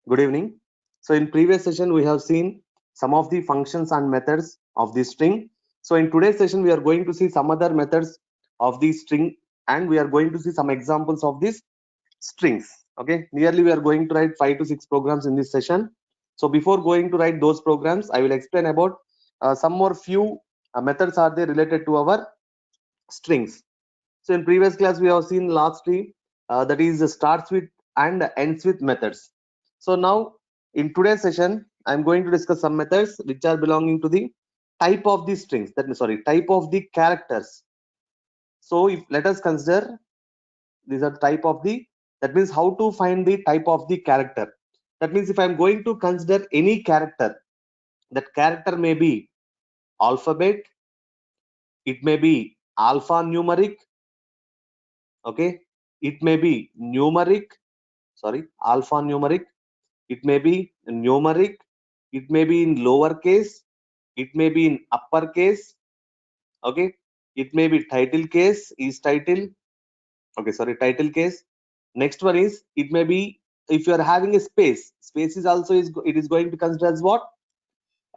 Good evening. So in previous session, we have seen some of the functions and methods of the string. So in today's session, we are going to see some other methods of the string, and we are going to see some examples of these strings. Okay, nearly we are going to write 5 to 6 programs in this session. So before going to write those programs, I will explain about some more few methods are there related to our strings. So in previous class, we have seen lastly that is starts with and ends with methods. So now in today's session, I'm going to discuss some methods which are belonging to the type of the strings. That means sorry, type of the characters. So if let us consider these are type of the, that means how to find the type of the character. That means if I'm going to consider any character, that character may be alphabet, it may be alphanumeric, okay, it may be numeric, sorry, alphanumeric, it may be numeric, it may be in lower case, it may be in uppercase, okay, it may be title case, is title, okay, sorry, title case. Next one is it may be, if you are having a space, space is also it is going to consider as what,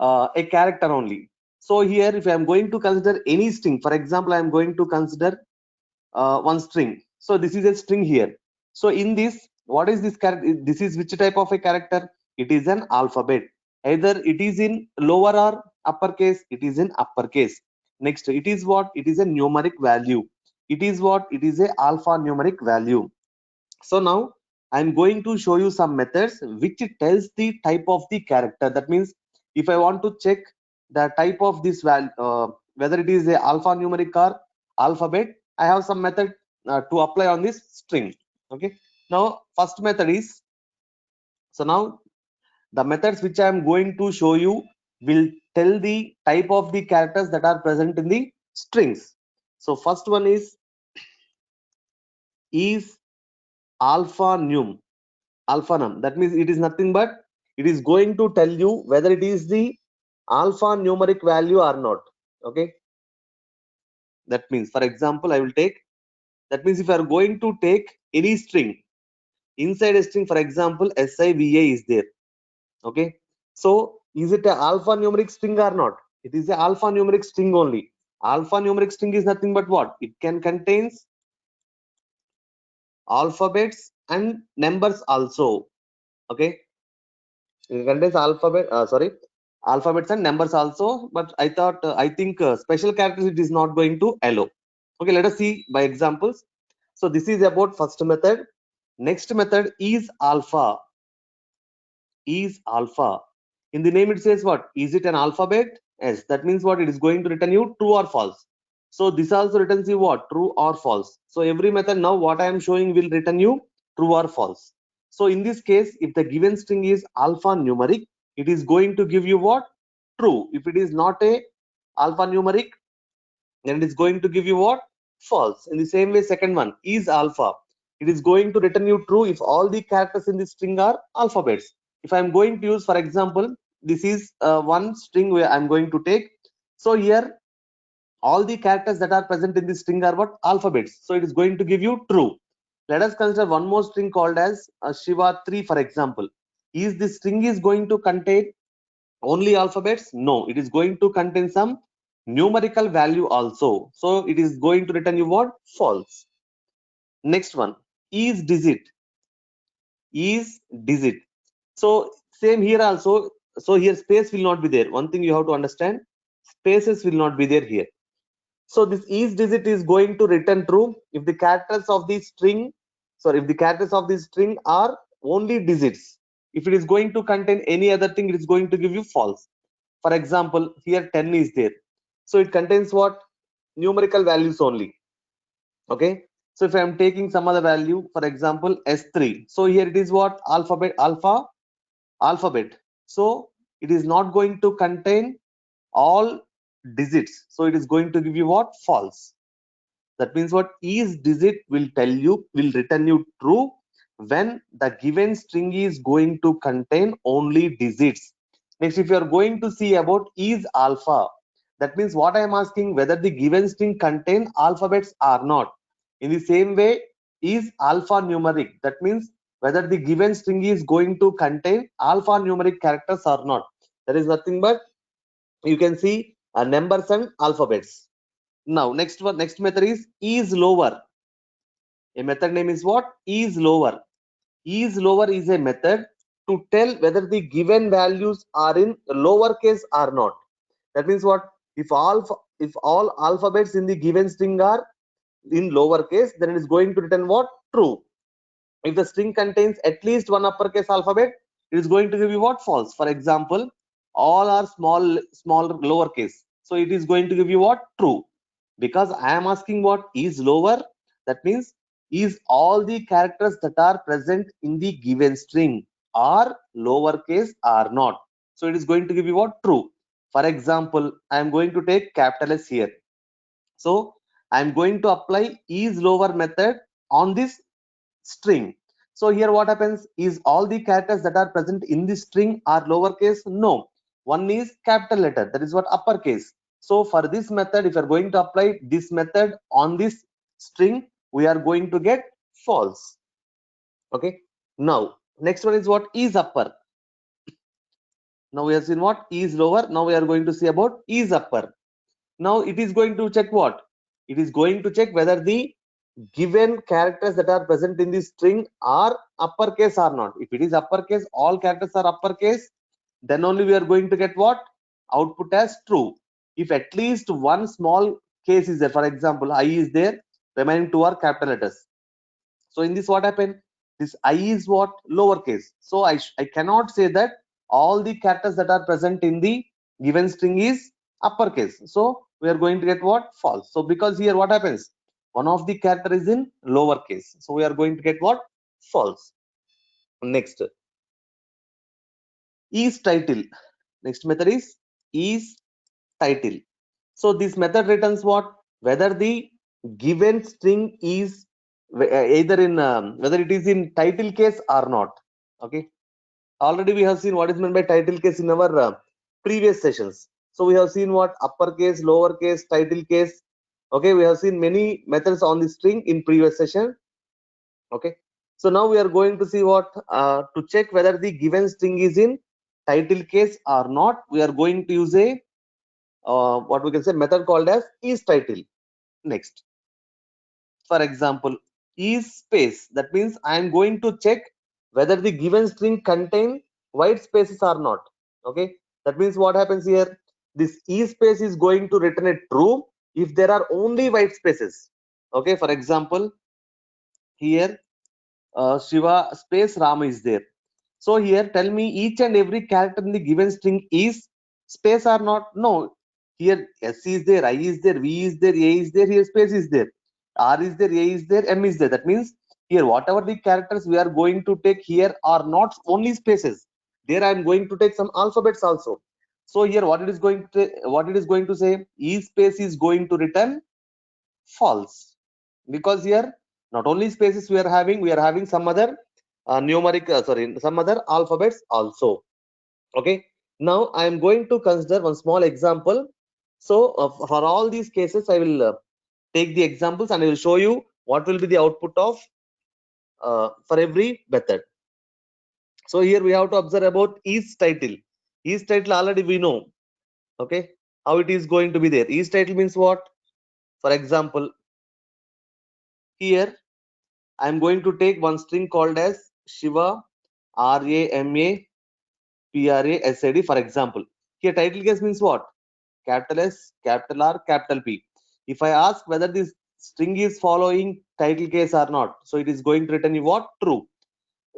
a character only. So here if I am going to consider any string, for example I am going to consider one string. So this is a string here. So in this, what is this character? This is which type of a character? It is an alphabet. Either it is in lower or uppercase, it is in uppercase. Next, it is what? It is a numeric value. It is what? It is a alphanumeric value. So now I'm going to show you some methods which tells the type of the character. That means if I want to check the type of this value, whether it is a alphanumeric or alphabet, I have some method to apply on this string. Okay, now first method is, so now the methods which I am going to show you will tell the type of the characters that are present in the strings. So first one is alphanum. Alphanum, that means it is nothing but it is going to tell you whether it is the alphanumeric value or not. Okay, that means for example I will take, that means if I are going to take any string, inside a string, for example SIVA is there. Okay, so is it a alphanumeric string or not? It is a alphanumeric string only. Alphanumeric string is nothing but what, it can contains alphabets and numbers also. Okay, it contains alphabets and numbers also, but I thought I think special characters it is not going to allow. Okay, let us see by examples. So this is about first method. Next method is alpha. Is alpha, in the name it says what, is it an alphabet? Yes, that means what, it is going to return you true or false. So this also returns you what, true or false. So every method now what I am showing will return you true or false. So in this case, if the given string is alphanumeric, it is going to give you what, true. If it is not a alphanumeric, then it is going to give you what, false. In the same way, second one is alpha, it is going to return you true if all the characters in the string are alphabets. If I'm going to use, for example, this is one string where I'm going to take. So here all the characters that are present in this string are what, alphabets, so it is going to give you true. Let us consider one more string called as Shiva 3, for example. Is this string is going to contain only alphabets? No, it is going to contain some numerical value also, so it is going to return you what, false. Next one is digit. Is digit, so same here also. So here space will not be there. One thing you have to understand, spaces will not be there here. So this is digit is going to return true if the characters of the string, sorry, if the characters of the string are only digits. If it is going to contain any other thing, it is going to give you false. For example, here 10 is there, so it contains what, numerical values only. Okay, so if I am taking some other value, for example S3, so here it is what, alphabet, so it is not going to contain all digits, so it is going to give you what, false. That means what, is digit will tell you, will return you true when the given string is going to contain only digits. Next, if you are going to see about is alpha, that means what I am asking, whether the given string contain alphabets or not. In the same way, is alphanumeric, that means whether the given string is going to contain alphanumeric characters or not. That is nothing but you can see numbers and alphabets. Now next method is lower. A method name is what? Is lower. Is lower is a method to tell whether the given values are in lowercase or not. That means what? If all alphabets in the given string are in lowercase, then it is going to return what? True. If the string contains at least one uppercase alphabet, it is going to give you what? False. For example, all are small lowercase, so it is going to give you what? True. Because I am asking what is lower, that means is all the characters that are present in the given string are lowercase or not. So it is going to give you what? True. For example, I am going to take capital S here. So I am going to apply is lower method on this string. So here what happens is all the characters that are present in this string are lowercase. No, one is capital letter, that is what? Uppercase. So for this method, if you are going to apply this method on this string, we are going to get false. Okay. Now next one is what? Is upper. Now we have seen what? Is lower. Now we are going to see about is upper. Now it is going to check what? It is going to check whether the given characters that are present in this string are uppercase or not. If it is uppercase, all characters are uppercase, then only we are going to get what? Output as true. If at least one small case is there, for example, I is there, remaining two are capital letters. So in this what happened? This I is what? Lowercase. So I cannot say that all the characters that are present in the given string is uppercase. So we are going to get what? False. So because here what happens? One of the character is in lowercase. So we are going to get what? False. Next is title. Next method is title. So this method returns what? Whether the given string is either in whether it is in title case or not. Okay. Already we have seen what is meant by title case in our previous sessions. So we have seen what? Uppercase, lowercase, title case. Okay, we have seen many methods on the string in previous session. Okay, so now we are going to see what to check whether the given string is in title case or not. We are going to use a what we can say method called as is title. Next, for example, is space. That means I am going to check whether the given string contain white spaces or not. Okay, that means what happens here? This is space is going to return a true if there are only white spaces. Okay, for example, here Shiva space Rama is there. So here tell me each and every character in the given string is space or not? No. Here S is there, I is there, V is there, A is there, here space is there. R is there, A is there, M is there. That means here whatever the characters we are going to take here are not only spaces. There I am going to take some alphabets also. So here what it is going to say? E space is going to return false, because here not only spaces we are having some other numeric some other alphabets also. Okay, now I am going to consider one small example. So for all these cases I will take the examples and I will show you what will be the output of for every method. So here we have to observe about is title. Is title already we know. Okay, how it is going to be there. Is title means what? For example, here I am going to take one string called as Shiva RAMA PRASID, for example. Here title case means what? Capital S, capital R, capital P. If I ask whether this string is following title case or not, so it is going to return you what? True.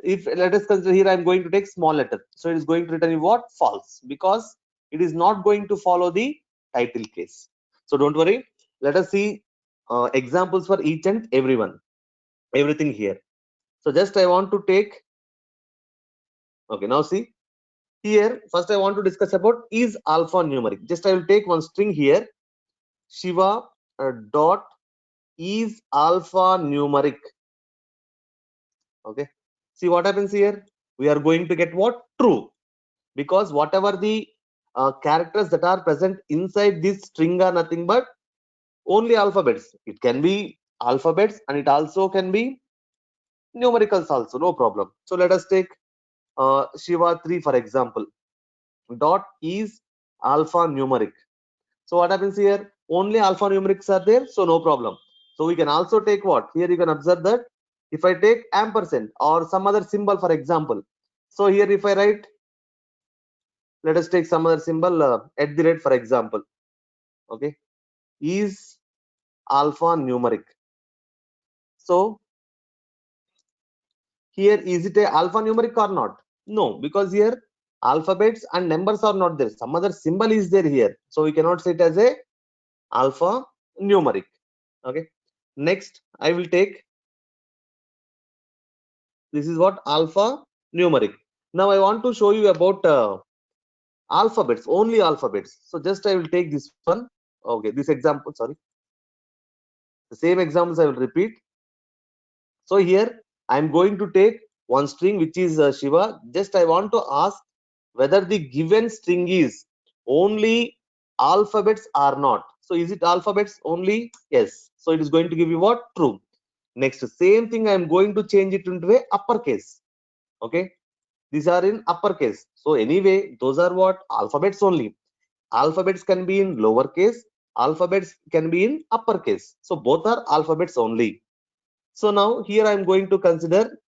If let us consider here I am going to take small letter, so it is going to return you what? False, because it is not going to follow the title case. So don't worry, let us see examples for each and everything here. So just I want to take, okay, now see here first I want to discuss about is alphanumeric. Just I will take one string here, Shiva dot is alphanumeric. Okay, see what happens here? We are going to get what? True, because whatever the characters that are present inside this string are nothing but only alphabets. It can be alphabets and it also can be numericals also, no problem. So let us take Shiva 3 for example. Dot is alphanumeric. So what happens here? Only alphanumerics are there, so no problem. So we can also take what? Here you can observe that if I take ampersand or some other symbol for example. So here if I write, let us take some other symbol at the rate for example. Okay, is alphanumeric. So here is it a alphanumeric or not? No, because here alphabets and numbers are not there. Some other symbol is there here. So we cannot say it as a alphanumeric. Okay. Next, I will take, this is what alphanumeric. Now I want to show you about alphabets, only alphabets. So just I will take this one. Okay, this example, sorry. The same examples I will repeat. So here I am going to take one string which is Shiva. Just I want to ask whether the given string is only alphabets or not. So is it alphabets only? Yes. So it is going to give you what? True. Next, same thing I am going to change it into a uppercase. Okay. These are in uppercase. So anyway, those are what? Alphabets only. Alphabets can be in lowercase. Alphabets can be in uppercase. So both are alphabets only. So now here I am going to consider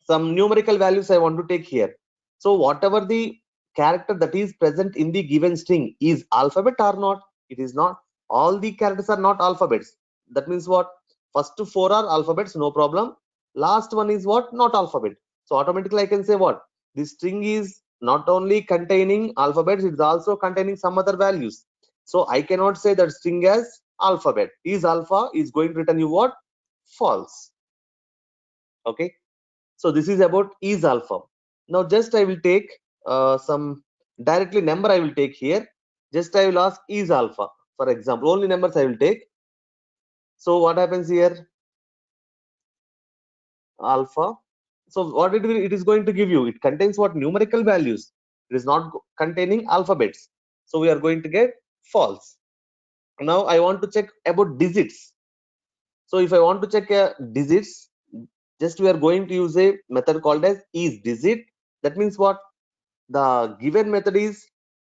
some numerical values I want to take here. So whatever the character that is present in the given string is alphabet or not? It is not. All the characters are not alphabets. That means what? First four are alphabets, no problem. Last one is what? Not alphabet. So automatically I can say what? This string is not only containing alphabets, it is also containing some other values. So I cannot say that string as alphabet. Is alpha is going to return you what? False. Okay. So this is about is alpha. Now just I will take some directly number I will take here. Just I will ask is alpha. For example, only numbers I will take. So what happens here? Alpha. So what it is going to give you? It contains what? Numerical values. It is not containing alphabets. So we are going to get false. Now I want to check about digits. So if I want to check digits, just we are going to use a method called as is digit. That means what? The given method is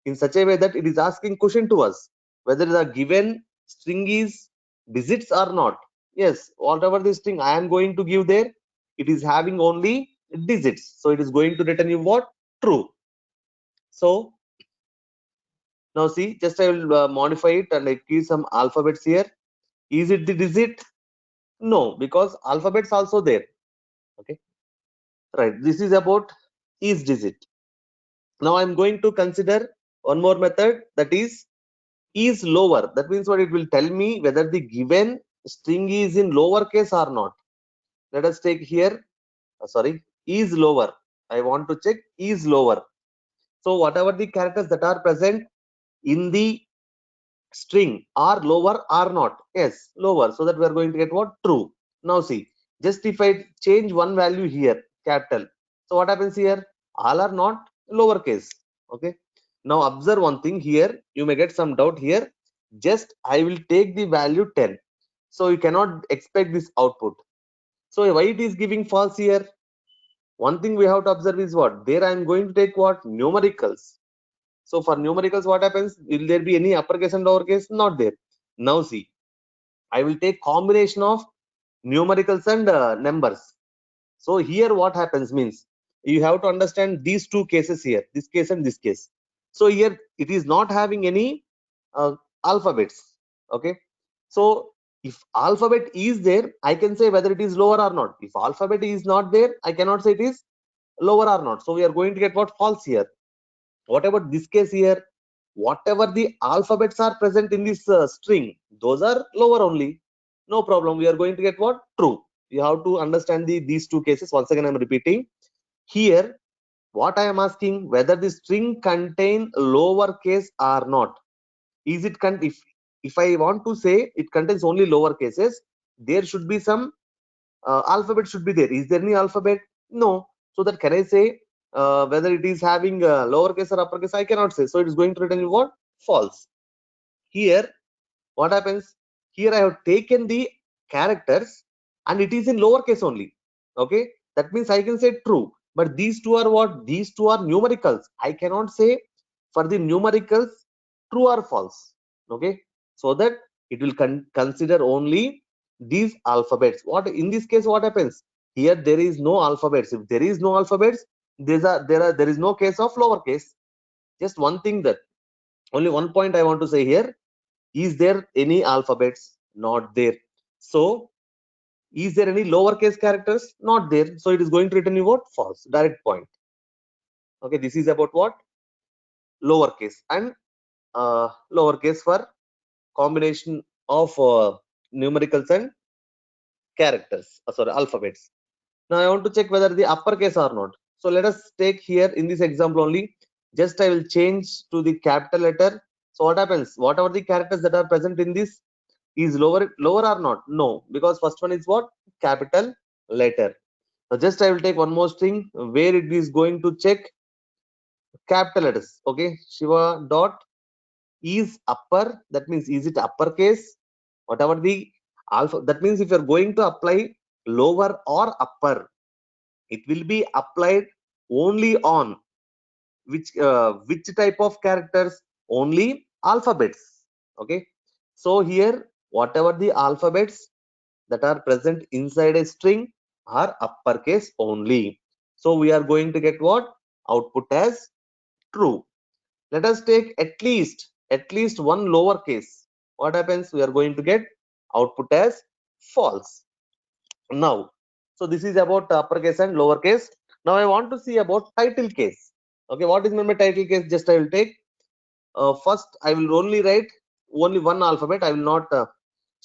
in such a way that it is asking question to us whether the given string is digits or not. Yes, whatever the string I am going to give there, it is having only digits, so it is going to return you what? True. So now see, just I will modify it and I give some alphabets here. Is it the digit? No, because alphabets also there. Okay, right, this is about is digit. Now I'm going to consider one more method, that is lower. That means what? It will tell me whether the given string is in lowercase or not. Let us take here, sorry, is lower. I want to check is lower. So whatever the characters that are present in the string are lower or not? Yes, lower. So that we are going to get what? True. Now see, just if I change one value here, capital. So what happens here? All are not lowercase. Okay. Now observe one thing here. You may get some doubt here. Just I will take the value 10. So you cannot expect this output. So why it is giving false here? One thing we have to observe is what? There I am going to take what? Numericals. So for numericals, what happens? Will there be any uppercase and lowercase? Not there. Now see, I will take combination of numericals and numbers. So here what happens means you have to understand these two cases here, this case and this case. So here it is not having any alphabets. Okay. So if alphabet is there, I can say whether it is lower or not. If alphabet is not there, I cannot say it is lower or not. So we are going to get what? False here. What about this case here? Whatever the alphabets are present in this string, those are lower only. No problem. We are going to get what? True. You have to understand these two cases. Once again, I'm repeating. Here, what I am asking, whether the string contain lowercase or not. Is it if I want to say it contains only lower cases, there should be some alphabet should be there. Is there any alphabet? No. So that can I say whether it is having lowercase or uppercase? I cannot say. So it is going to return you what? False. Here, what happens? Here I have taken the characters and it is in lowercase only. Okay, that means I can say true. But these two are what? These two are numericals. I cannot say for the numericals true or false. Okay, so that it will consider only these alphabets. What in this case, what happens? Here there is no alphabets. If there is no alphabets, there is no case of lowercase. Just one thing, that only one point I want to say here: is there any alphabets? Not there. So is there any lowercase characters? Not there. So it is going to return you what? False. Direct point. Okay, this is about what? Lowercase and lowercase for combination of numericals and characters. Sorry, alphabets. Now I want to check whether the uppercase or not. So let us take here in this example only. Just I will change to the capital letter. So what happens? Whatever the characters that are present in this is lower or not? No, because first one is what? Capital letter. Now just I will take one more thing where it is going to check capital letters. Okay, Shiva dot is upper. That means is it uppercase? Whatever the alpha. That means if you are going to apply lower or upper, it will be applied only on which type of characters? Only alphabets. Okay. So here whatever the alphabets that are present inside a string are uppercase only. So we are going to get what? Output as true. Let us take at least one lowercase. What happens? We are going to get output as false. Now, so this is about uppercase and lowercase. Now I want to see about title case. Okay, what is meant by title case? Just I will take first I will only write only one alphabet. I will not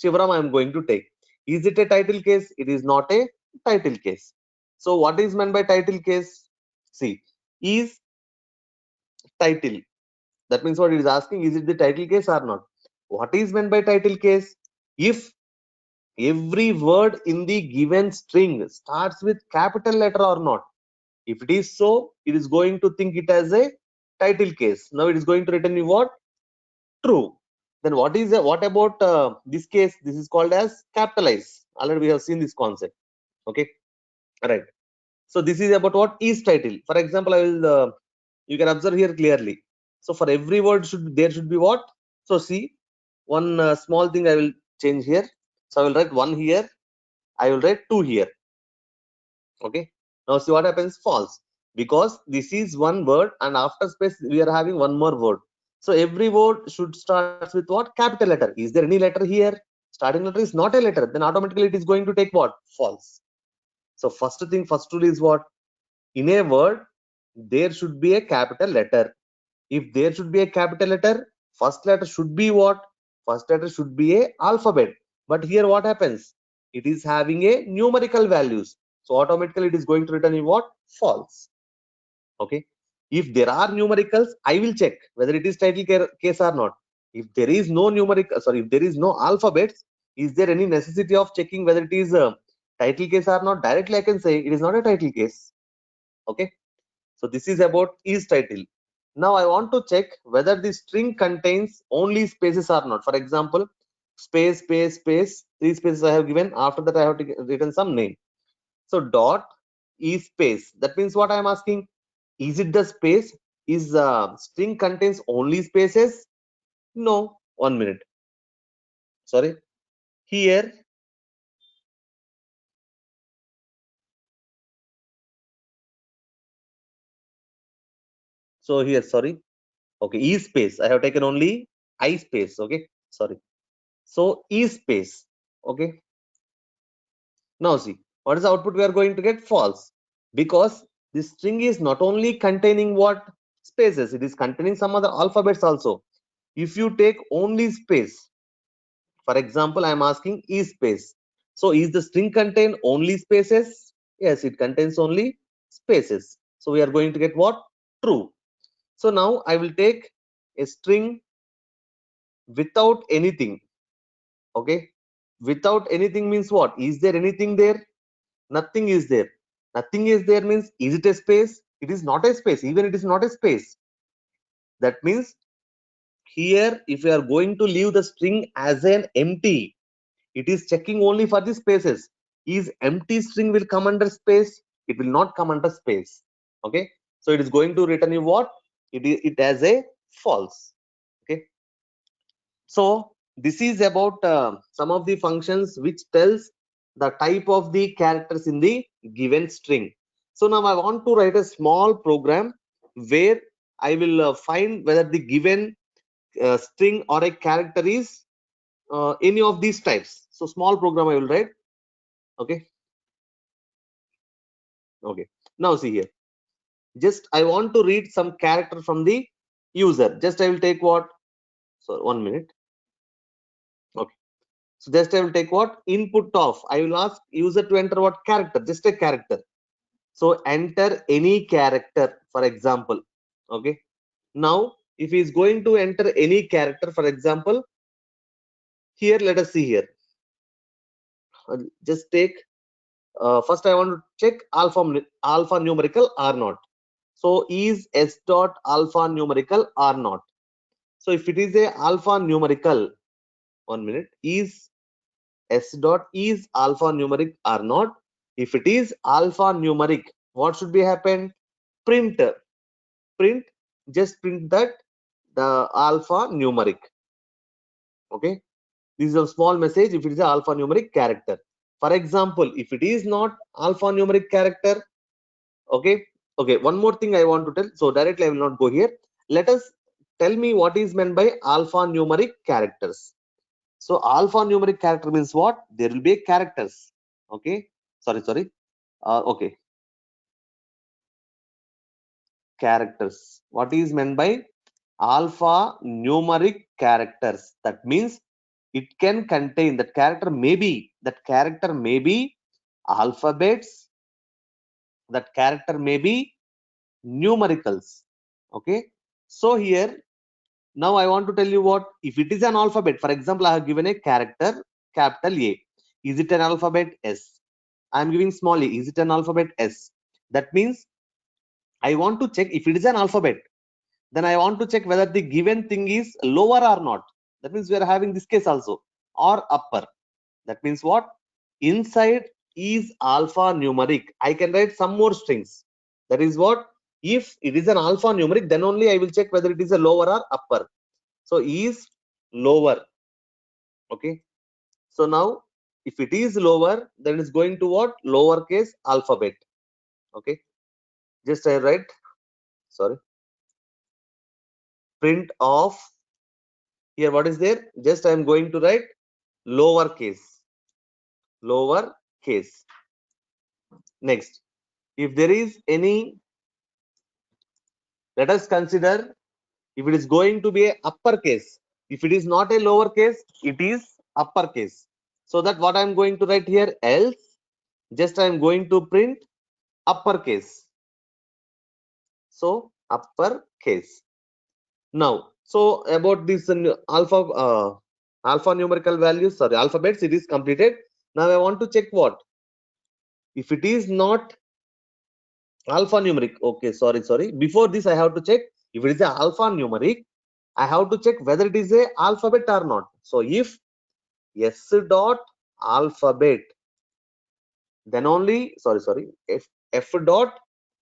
Shivaram I am going to take. Is it a title case? It is not a title case. So what is meant by title case? See, is title. That means what it is asking, is it the title case or not? What is meant by title case? If every word in the given string starts with capital letter or not. If it is so, it is going to think it as a title case. Now it is going to return you what? True. Then what about this case? This is called as capitalize. Already we have seen this concept. Okay, right. So this is about what? Is title. For example, I will you can observe here clearly. So for every word there should be what? So see, one small thing I will change here. So I will write 1 here. I will write 2 here. Okay. Now see what happens? False. Because this is one word and after space we are having one more word. So every word should start with what? Capital letter. Is there any letter here? Starting letter is not a letter. Then automatically it is going to take what? False. So first thing, first rule is what? In a word, there should be a capital letter. If there should be a capital letter, first letter should be what? First letter should be a alphabet. But here what happens? It is having a numerical values. So automatically it is going to return in what? False. Okay. If there are numericals, I will check whether it is title case or not. If there is no if there is no alphabets, is there any necessity of checking whether it is a title case or not? Directly I can say it is not a title case. Okay. So this is about is title. Now I want to check whether the string contains only spaces or not. For example, space, space, space, 3 spaces I have given. After that I have written some name. So dot is space. That means what I am asking, is it the space? Is string contains only spaces? No. 1 minute. Sorry. Here. So here, sorry. Okay, is space. I have taken only I space. Okay. Sorry. So is space. Okay. Now see, what is the output we are going to get? False. Because this string is not only containing what? Spaces. It is containing some other alphabets also. If you take only space, for example, I am asking is space. So is the string contain only spaces? Yes, it contains only spaces. So we are going to get what? True. So now I will take a string without anything. Okay. Without anything means what? Is there anything there? Nothing is there. Nothing is there means, is it a space? It is not a space. Even it is not a space. That means here if you are going to leave the string as an empty, it is checking only for the spaces. Is empty string will come under space? It will not come under space. Okay, so it is going to return you what? It as a false. Okay, so this is about some of the functions which tells the type of the characters in the given string. So now I want to write a small program where I will find whether the given string or a character is any of these types. So small program I will write. Okay, okay, now see here, just I want to read some character from the user. Just I will take what, so 1 minute. Okay, so just I will take what, input of, I will ask user to enter what character, just a character. So enter any character, for example. Okay, now if he is going to enter any character, for example, here let us see here. Just take first I want to check alpha numerical or not. So is s dot alpha numerical or not? So if it is a alpha numerical, 1 minute, is s dot is alpha numeric or not? If it is alpha numeric, what should be happen? Print, just print that the alpha numeric. Okay, this is a small message if it is a alphanumeric character. For example, if it is not alphanumeric character, okay, one more thing I want to tell, so directly I will not go here. Let us tell me what is meant by alphanumeric characters. So alphanumeric character means what? There will be characters. Okay, sorry, okay, characters. What is meant by alphanumeric characters? That means it can contain, that character may be alphabets, that character may be numericals. Okay, so here now I want to tell you what, if it is an alphabet, for example, I have given a character capital A. Is it an alphabet? S. I am giving small a. Is it an alphabet? S. That means I want to check if it is an alphabet, then I want to check whether the given thing is lower or not. That means we are having this case also, or upper. That means what? Inside is alphanumeric. I can write some more strings. That is what? If it is an alphanumeric, then only I will check whether it is a lower or upper. So is lower. Okay. So now if it is lower, then it's going to what? Lowercase alphabet. Okay. Just I write, sorry, print of, here what is there? Just I am going to write lowercase. Next, if there is any, let us consider if it is going to be a uppercase. If it is not a lowercase, it is uppercase. So that what I am going to write here, else, just I am going to print uppercase. So uppercase. Now, so about this alphanumerical values, sorry, alphabets, it is completed. Now I want to check what? If it is not alphanumeric, okay, sorry, before this I have to check if it is a alphanumeric, I have to check whether it is a alphabet or not. So if s dot alphabet, then only, sorry, if f dot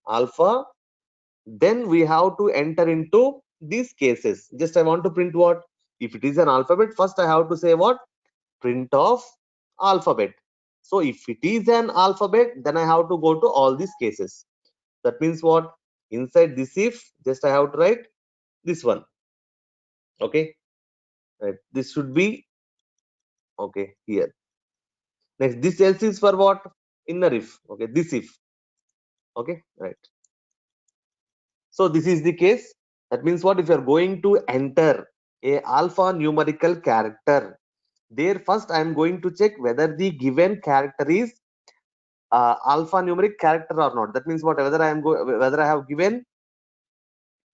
alpha, then we have to enter into these cases. Just I want to print what? If it is an alphabet, first I have to say what? Print of alphabet. So if it is an alphabet, then I have to go to all these cases. That means what? Inside this if, just I have to write this one. Okay, right, this should be okay here. Next, this else is for what? Inner if. Okay, this if. Okay, right. So this is the case. That means what? If you are going to enter a alphanumerical character, there first I am going to check whether the given character is alphanumeric character or not. That means what? Whether I have given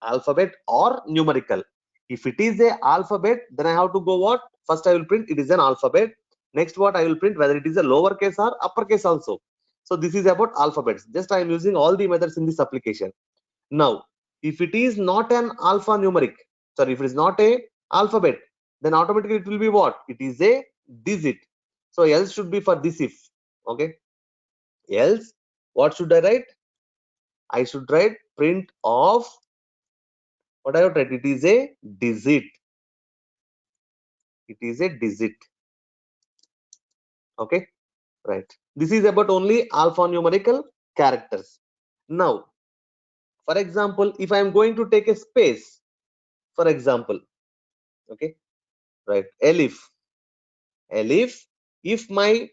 alphabet or numerical. If it is a alphabet, then I have to go what? First I will print it is an alphabet. Next what I will print whether it is a lowercase or uppercase also. So this is about alphabets. Just I am using all the methods in this application. Now, if it is not an alphanumeric, sorry, if it is not a alphabet, then automatically it will be what? It is a digit. So else should be for this if. Okay, else what should I write? I should write print of what I have written. It is a digit. It is a digit. Okay, right. This is about only alphanumerical characters. Now, for example, if I am going to take a space, for example, okay, right, elif, if my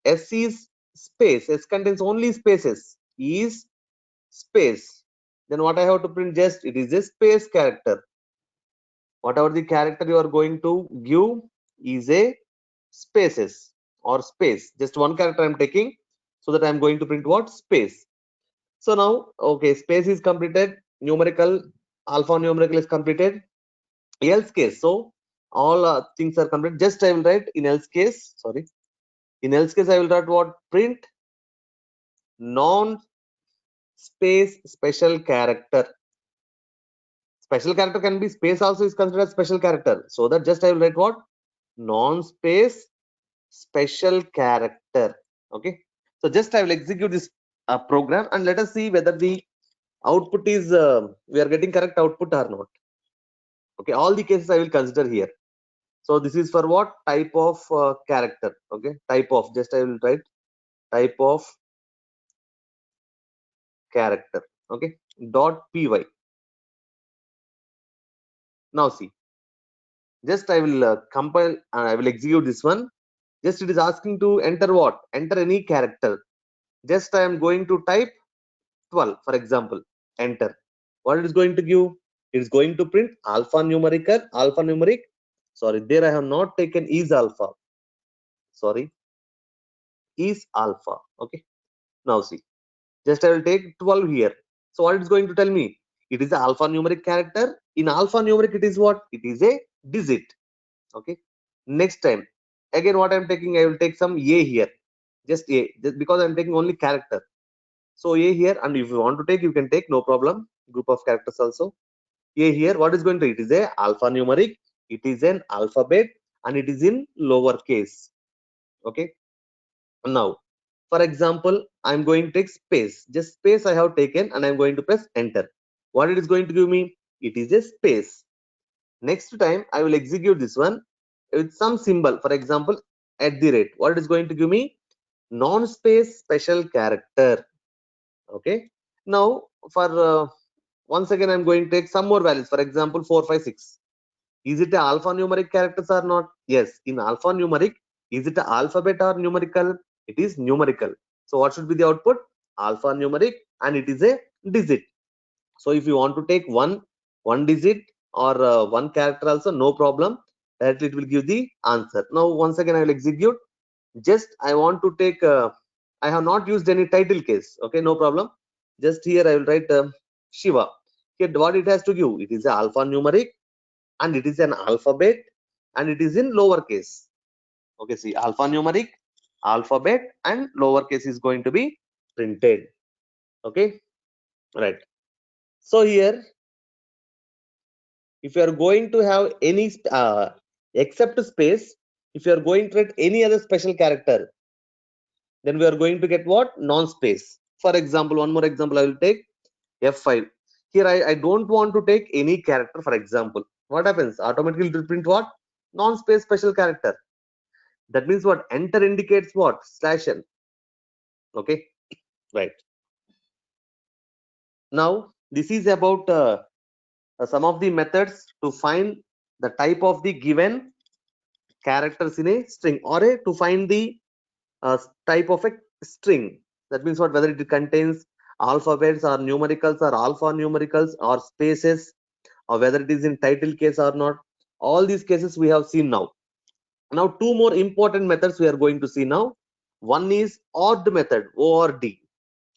s is space, s contains only spaces, is space, then what I have to print? Just it is a space character. Whatever the character you are going to give is a spaces or space. Just one character I'm taking, so that I'm going to print what? Space. So now, okay, space is completed, numerical, alphanumerical is completed, else case. So all things are completed. Just I will write in else case, sorry, in else case I will write what? Print non space special character. Special character can be, space also is considered special character, so that just I will write what? Non space special character. Okay, so just I will execute this program, and let us see whether the output is we are getting correct output or not. Okay, all the cases I will consider here. So this is for what? Type of character. Okay, type of, just I will write type of character. Okay, dot py. Now see, just I will compile and I will execute this one. Just it is asking to enter what? Enter any character. Just I am going to type 12, for example. Enter. What it is going to give? It is going to print alphanumeric. Sorry, there I have not taken is alpha. Sorry, is alpha. Okay. Now see, just I will take 12 here. So what it is going to tell me? It is an alphanumeric character. In alphanumeric, it is what? It is a digit. Okay. Next time, again, what I'm taking, I will take some a here. Just a, just because I'm taking only character. So a here, and if you want to take, you can take, no problem. Group of characters also. A here, what is going to? It is a alphanumeric. It is an alphabet, and it is in lowercase. Okay. Now, for example, I'm going to take space. Just space I have taken, and I'm going to press enter. What it is going to give me? It is a space. Next time I will execute this one with some symbol. For example, at the rate. What it is going to give me? Non-space special character. Okay. Now for once again I'm going to take some more values. For example, 4, 5, 6. Is it a alphanumeric characters or not? Yes. In alphanumeric, is it a alphabet or numerical? It is numerical. So what should be the output? Alphanumeric, and it is a digit. So if you want to take one digit or one character also, no problem. Directly it will give the answer. Now once again I will execute. Just I want to take. I have not used any title case. Okay, no problem. Just here I will write Shiva. Here what it has to give? It is an alphanumeric, and it is an alphabet, and it is in lowercase. Okay, see, alphanumeric, alphabet, and lowercase is going to be printed. Okay, right. So here, if you are going to have any except space, if you are going to write any other special character, then we are going to get what? Non-space. For example, one more example I will take, F5. Here I don't want to take any character. For example, what happens? Automatically it will print what? Non-space special character. That means what? Enter indicates what? /n. Okay, right. Now this is about some of the methods to find the type of the given characters in a string, or to find the type of a string. That means what? Whether it contains alphabets or numericals or alphanumericals or spaces, or whether it is in title case or not. All these cases we have seen now. Now two more important methods we are going to see now. One is ORD method, ORD.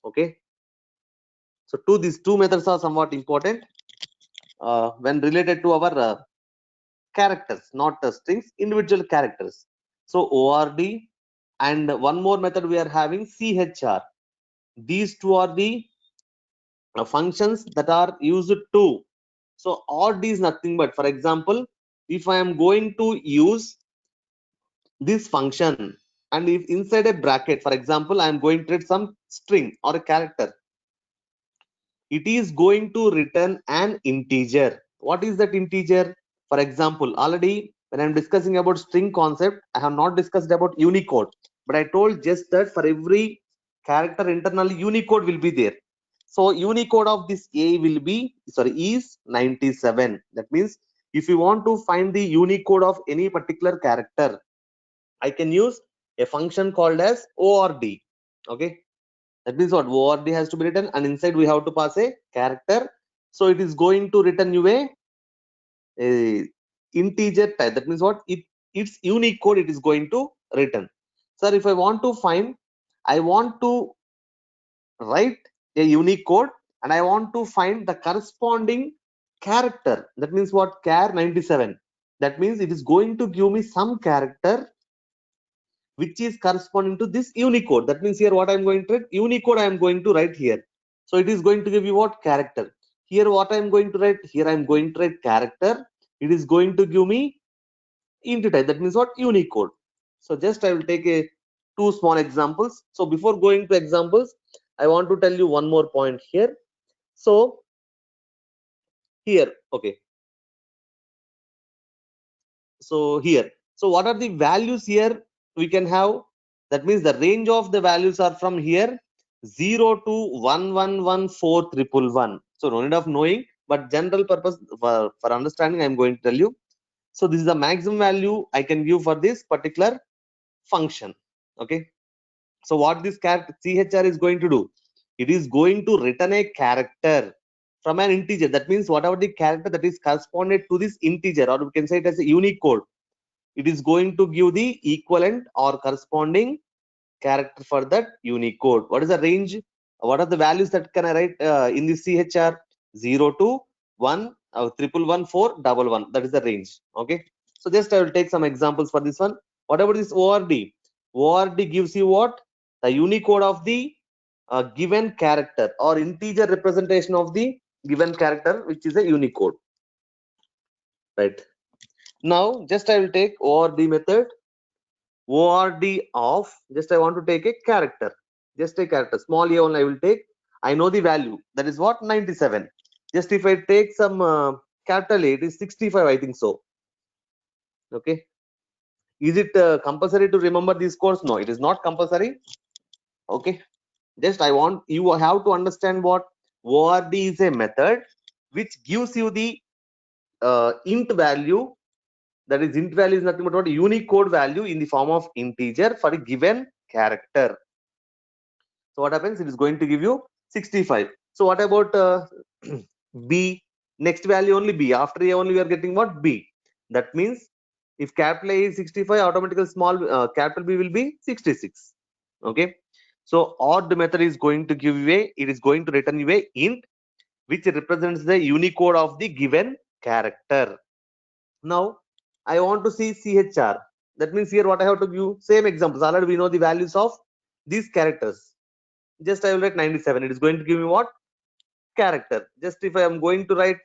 Okay, so these two methods are somewhat important when related to our characters, not strings, individual characters. So ORD, and one more method we are having, CHR. These two are the functions that are used to. So ORD is nothing but, for example, if I am going to use this function, and if inside a bracket, for example, I am going to read some string or a character, it is going to return an integer. What is that integer? For example, already when I'm discussing about string concept, I have not discussed about Unicode, but I told just that for every character internally Unicode will be there. So Unicode of this A will be, is 97. That means if you want to find the Unicode of any particular character, I can use a function called as ORD. Okay, that means what? ORD has to be written, and inside we have to pass a character. So it is going to return you a integer type. That means what? It's Unicode it is going to return. Sir, if I want to find, I want to write a Unicode and I want to find the corresponding character. That means what? Char 97. That means it is going to give me some character which is corresponding to this Unicode. That means here what I am going to write? Unicode I am going to write here. So it is going to give you what? Character. Here what I am going to write? Here I am going to write character. It is going to give me int type. That means what? Unicode. So just I will take a two small examples. So before going to examples, I want to tell you one more point here. So here, okay. So here, so what are the values here we can have? That means the range of the values are from here 0 to 111411. So no need of knowing, but general purpose for understanding, I'm going to tell you. So this is the maximum value I can give for this particular function. Okay. So what this CHR is going to do? It is going to return a character from an integer. That means whatever the character that is corresponded to this integer, or we can say it as a Unicode, it is going to give the equivalent or corresponding character for that Unicode. What is the range? What are the values that can I write in the CHR? 0 to 1 111411. That is the range. Okay. So just I will take some examples for this one. What about this ORD? ORD gives you what? The Unicode of the given character or integer representation of the given character, which is a Unicode. Right. Now just I will take ORD method. ORD of, just I want to take a character, just a character, small a only I will take. I know the value, that is what? 97. Just if I take some capital A, it is 65, I think so. Okay, is it compulsory to remember this course? No, it is not compulsory. Okay, just I want you have to understand what ORD is a method which gives you the int value. That is, int value is nothing but what? Unicode value in the form of integer for a given character. So what happens? It is going to give you 65. So what about B? Next value only B. After A only we are getting what? B. That means if capital A is 65, automatically small capital B will be 66. Okay. So OR method is going to give you a, it is going to return you a int which represents the Unicode of the given character. Now I want to see CHR. That means here what I have to give, same examples. Already we know the values of these characters. Just I will write 97. It is going to give me what? Character. Just if I am going to write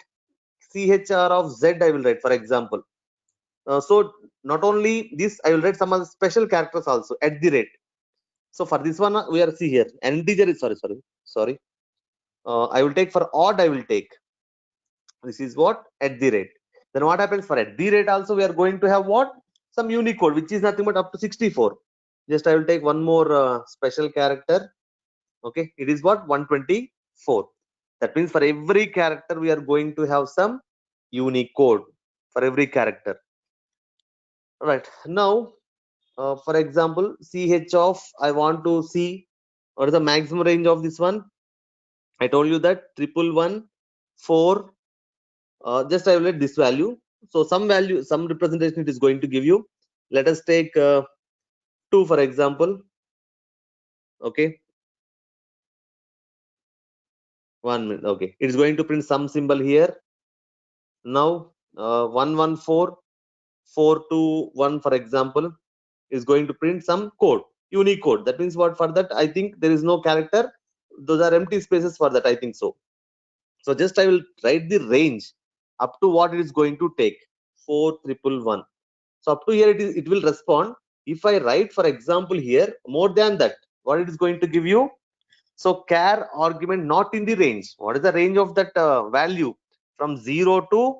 CHR of Z, I will write, for example. So not only this, I will write some other special characters also at the rate. So for this one, we are see here an integer is sorry. I will take for odd. I will take this is what? At the rate. Then what happens for at the rate? Also we are going to have what? Some Unicode, which is nothing but up to 64. Just I will take one more special character. Okay, it is what? 124. That means for every character we are going to have some Unicode for every character. Right now, for example, ch of, I want to see what is the maximum range of this one. I told you that 1114. Just I will let this value. So some value, some representation it is going to give you. Let us take 2 for example. Okay, 1 minute. Okay, it is going to print some symbol here. Now 114421 for example is going to print some code, Unicode. That means what? For that I think there is no character, those are empty spaces for that, I think so. So just I will write the range up to what it is going to take, 4111. So up to here it will respond. If I write, for example, here more than that, what it is going to give you? So char argument not in the range. What is the range of that value? From 0 to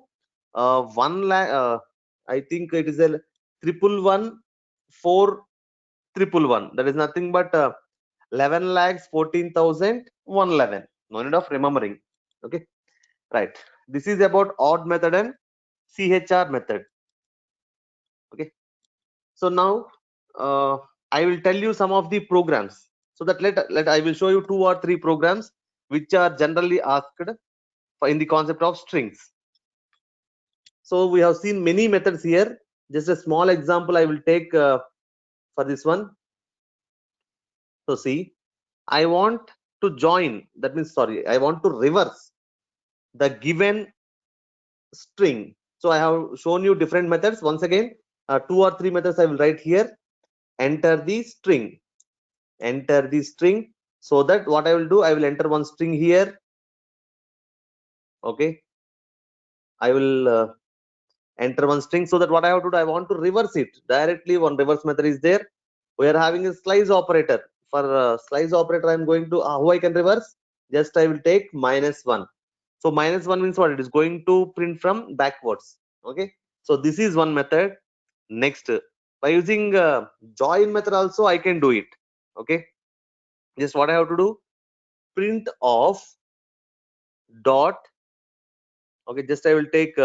1 lakh. I think it is a 1111411. That is nothing but 11 lakhs 14,111. No need of remembering. Okay, right. This is about odd method and CHR method. Okay. So now I will tell you some of the programs. So that let I will show you 2 or 3 programs which are generally asked in the concept of strings. So we have seen many methods here. Just a small example I will take for this one. So see, I want to join. That means sorry, I want to reverse the given string. So I have shown you different methods. Once again, 2 or 3 methods I will write here. Enter the string. Enter the string. So that what I will do, I will enter one string here. Okay, I will enter one string. So that what I have to do, I want to reverse it directly. One reverse method is there. We are having a slice operator. For slice operator, I am going to how I can reverse. Just I will take -1. So -1 means what? It is going to print from backwards. Okay. So this is one method. Next, by using join method also I can do it. Okay. Just what I have to do, print of dot. Okay. Just I will take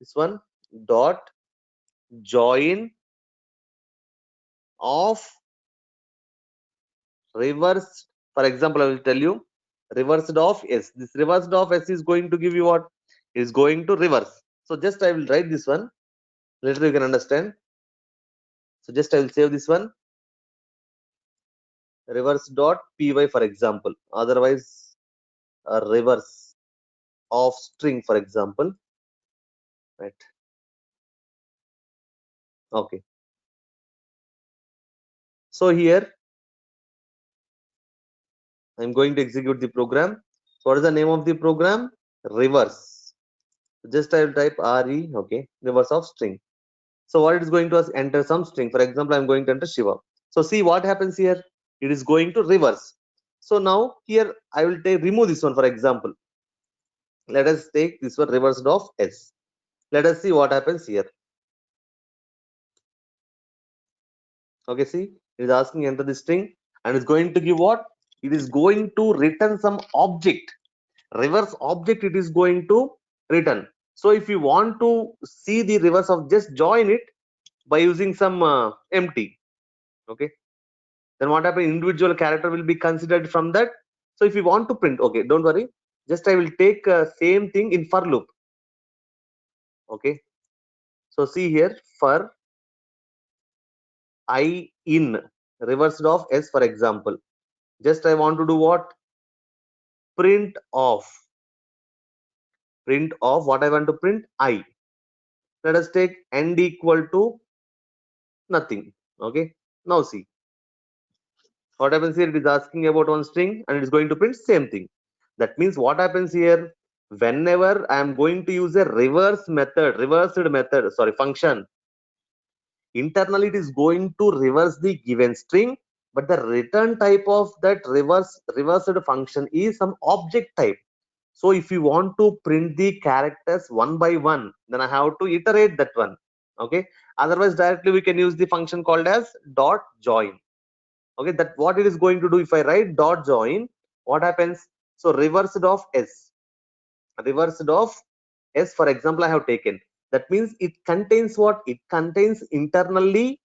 this one dot join of reversed. For example, I will tell you reversed of s. This reversed of s is going to give you what? It is going to reverse. So just I will write this one. Later you can understand. So just I will save this one. Reverse dot py, for example. Otherwise, a reverse of string, for example. Right. Okay. So here I'm going to execute the program. So what is the name of the program? Reverse. Just I will type re. Okay. Reverse of string. So what it is going to enter some string. For example, I'm going to enter Shiva. So see what happens here. It is going to reverse. So now here I will remove this one. For example, let us take this one reversed of s. Let us see what happens here. Okay, see, it is asking enter the string and it's going to give what? It is going to return some object. Reverse object it is going to return. So if you want to see the reverse of, just join it by using some empty. Okay. Then what happens? Individual character will be considered from that. So if you want to print, okay, don't worry. Just I will take same thing in for loop. Okay. So see here for I in reversed of s, for example. Just I want to do what? Print of what I want to print I. Let us take end equal to nothing. Okay. Now see what happens here. It is asking about one string and it is going to print same thing. That means what happens here, whenever I am going to use a reversed method, function, internally it is going to reverse the given string, but the return type of that reversed function is some object type. So if you want to print the characters one by one, then I have to iterate that one. Okay. Otherwise, directly we can use the function called as dot join. Okay, that what it is going to do, if I write dot join, what happens? So reversed of s, for example, I have taken. That means it contains what? It contains internally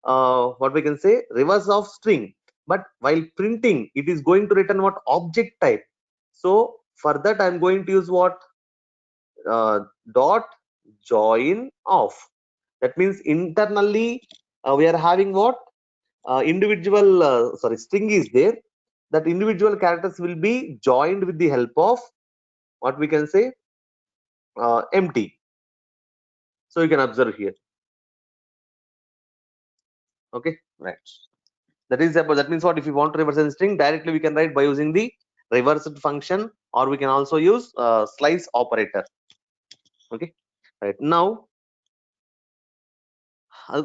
what we can say reverse of string, but while printing it is going to return what? Object type. So for that I'm going to use what? Dot join of. That means internally we are having what? Individual string is there. That individual characters will be joined with the help of what we can say empty. So you can observe here. Okay, right. That means what? If you want to reverse a string, directly we can write by using the reversed function, or we can also use slice operator. Okay, right. Now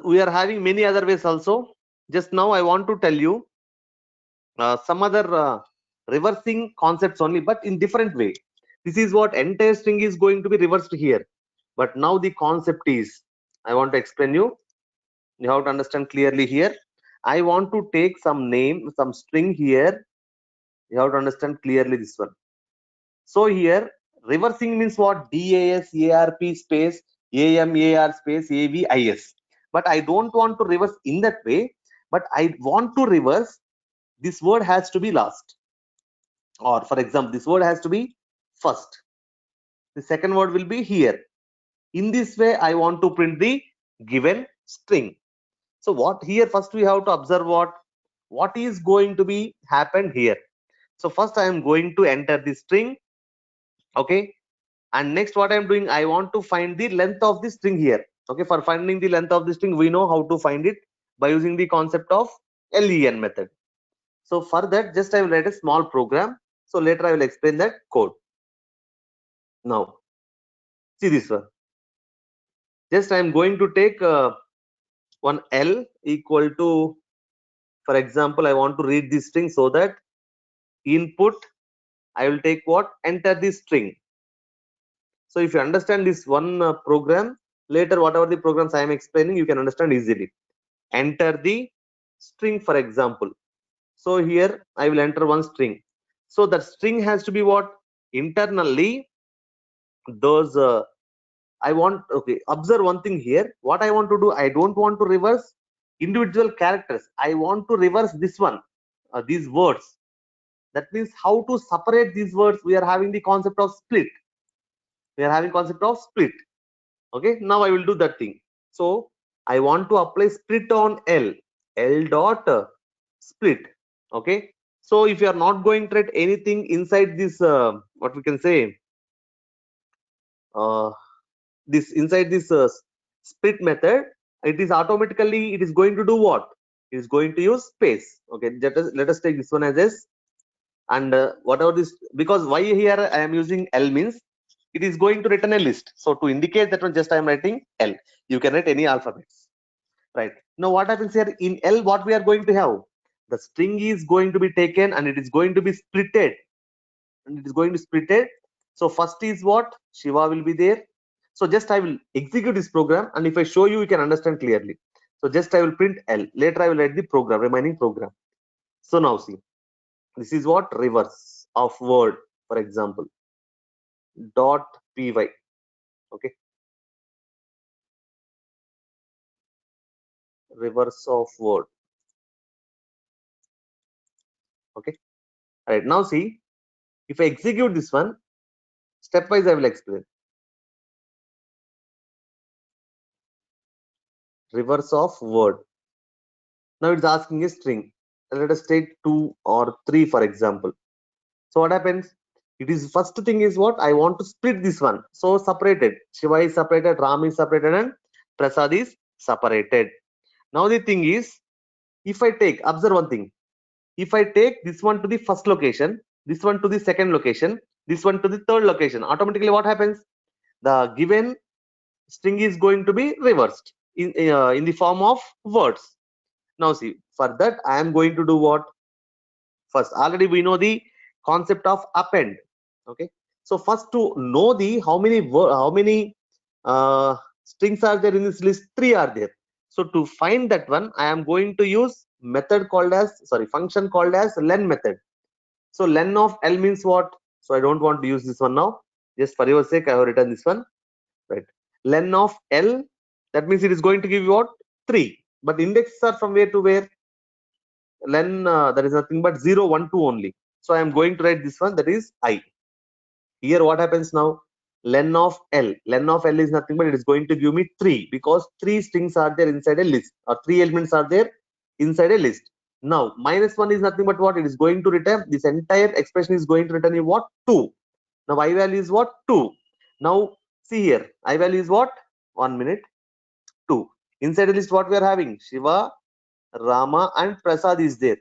we are having many other ways also. Just now I want to tell you some other reversing concepts only, but in different way. This is what entire string is going to be reversed here. But now the concept is, I want to explain you. You have to understand clearly here. I want to take some name, some string here. You have to understand clearly this one. So here, reversing means what? DAS, ARP space, AMAR space, AVIS. But I don't want to reverse in that way. But I want to reverse, this word has to be last. Or for example, this word has to be first. The second word will be here. In this way, I want to print the given string. So what here, first we have to observe what is going to be happened here. So first I am going to enter the string. Okay. And next what I am doing, I want to find the length of the string here. Okay. For finding the length of the string, we know how to find it by using the concept of len method. So for that, just I will write a small program. So later I will explain that code. Now, see this one. Just I am going to take one L equal to, for example, I want to read this string, so that input, I will take what? Enter the string. So if you understand this one program, later whatever the programs I am explaining, you can understand easily. Enter the string, for example. So here I will enter one string. So that string has to be what? Internally, those I want, okay, observe one thing here. What I want to do, I don't want to reverse individual characters. I want to reverse this one, these words. That means how to separate these words. We are having the concept of split. We are having concept of split. Okay, now I will do that thing. So I want to apply split on L dot split. Okay, so if you are not going to write anything inside this, what we can say, this inside this split method, it is automatically, it is going to do what? It is going to use space. Okay, let us take this one as this. And whatever this, because why here I am using L means it is going to return a list. So to indicate that one, just I am writing L. You can write any alphabets, right? Now what happens here in L, what we are going to have, the string is going to be taken and it is going to be splitted, and it is going to split it. So first is what? Shiva will be there. So just I will execute this program, and if I show you, you can understand clearly. So just I will print L. Later I will write the program, remaining program. So now see, this is what? Reverse of word, for example, dot py. Okay, reverse of word. Okay, all right, now see, if I execute this one, stepwise I will explain. Reverse of word. Now it's asking a string. Let us take 2 or 3, for example. So what happens? It is first thing is what? I want to split this one. So separated. Shiva is separated, Ram is separated, and Prasad is separated. Now the thing is, if I take, observe one thing. If I take this one to the first location, this one to the second location, this one to the third location, automatically what happens? The given string is going to be reversed in the form of words. Now see, for that I am going to do what? First, already we know the concept of append. Okay, so first to know the how many strings are there in this list, 3 are there. So to find that one, I am going to use method called as, sorry, function called as len method. So len of L means what? So I don't want to use this one now, just for your sake I have written this one, right? Len of L, that means it is going to give you what? 3, but indexes are from where to where? Len, that is nothing but 0 1 2 only. So I am going to write this one, that is I. Here what happens now? Len of L is nothing but it is going to give me 3, because 3 strings are there inside a list, or 3 elements are there inside a list. Now -1 is nothing but what? It is going to return, this entire expression is going to return you what? 2. Now I value is what? 2. Now see here, I value is what? 1 minute, 2. Inside the list what we are having? Shiva, Rama and Prasad is there.